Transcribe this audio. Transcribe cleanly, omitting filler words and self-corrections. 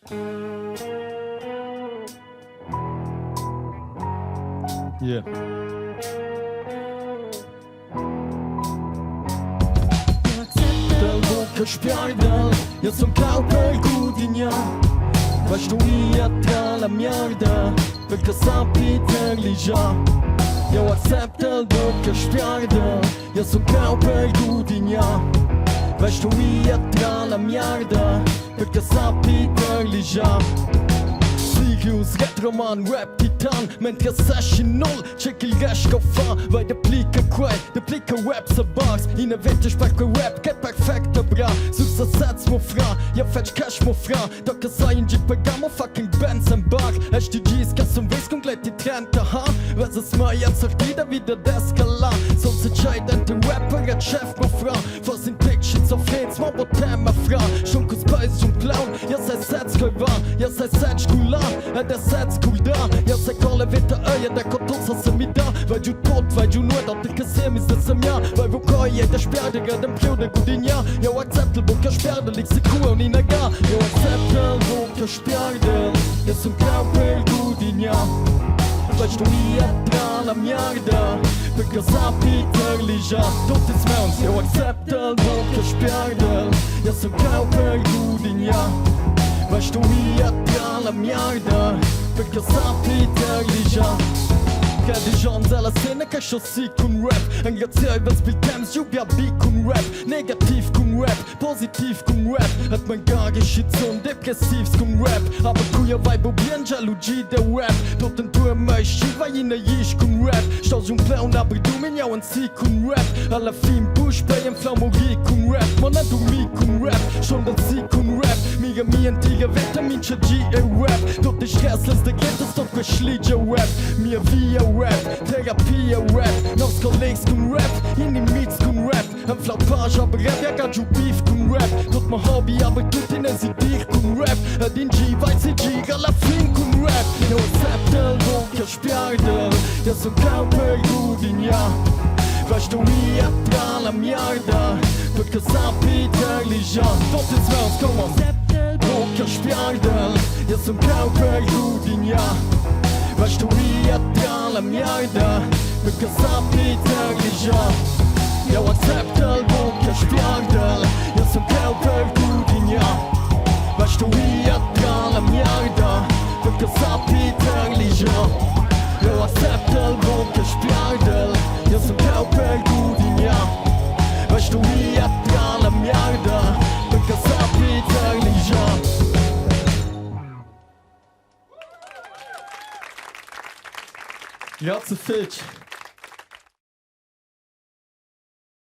Yeah. Del buca spiardel, io son cau per Gudignar. Weißt du, ich tra la mierda, perché sappi per li già. Io accetto il buca spiardel, io son cau per Gudignar. Weißt du, ich tra la mierda, perché sappi per li già. Sirius, Retroman, Rap Titan, mentre Session 0, check il resto fa, vai duplica Rap sa bars, in eventi specca rap, che perfecta bra, sus assets mo fra, ja fetch cash mo fra, da che sai in git pagamo fucking Benz and Bar, SDGs che son vis complet die Trente haben, was es mal jetzt auf wieder descalar, sonst entscheidend der Rapper, der Chef mo fra, was sind Pictures auf Hits, mo Thema fra, schon kus Preis und Clown, ja sei Sets war, ja sei Sets cool. Der Satz cool da, ja sei kolle vita öja, der kommt uns aus dem da, weil du tot, weil du nur dat ikke ser mis det som jag, weil wo koje, der spärdiga, den pjode Gudignar, jag acceptel boka spärde, lik se kua och nina ga, jag acceptel boka spärde, det som krauper Gudignar. Weißt du, ich tra la mierda, perché sappi per li già, tutti smells, jag acceptel boka spärde, jag som krauper Gudignar. Weißt du, ich tra la mierda, perché sappi per li già. Che gens alla scena che io si con rap, engagziai was bil temps, ju bia bi con rap, negativ con rap, positiv con rap, hat man gar geschizon, depressivs con rap, aber kuja vai probieren Jalousie der Rap, dort en tu mei shiva in a yish con rap, staus un clown aber du min jau en si con rap, alla fin push bei en flamorie con rap, man du mi con rap, schon dat si con rap, miga mi antiga vitamin cha G e rap, dort ich restless de gettes dort beschlidja rap, mir via rap, therapie rap, nos colleagues con rap, in die meets con rap, en flappage aber rap, ja ga ju beef con rap, tot mein hobby aber tut in es dir con rap, din G vai se G alla fin con rap, no acceptel boca spiardel, ja so cau per Gudignar. Weißt du, ich tra la mierda, perché sappi per li già, tot in smells, come on. Boca spiardel, ja so cau per Gudignar. Weißt du, ich tra la mierda, perché sappi per li già. Io acceptel boca spiardel, ja so cau per Gudignar. Weißt du, ich tra la mierda, perché sappi per li già. Io acceptel boca spiardel, ja so cau per Gudignar. Weißt du, ich tra la mierda, perché sappi per li già. Grazie Fitch.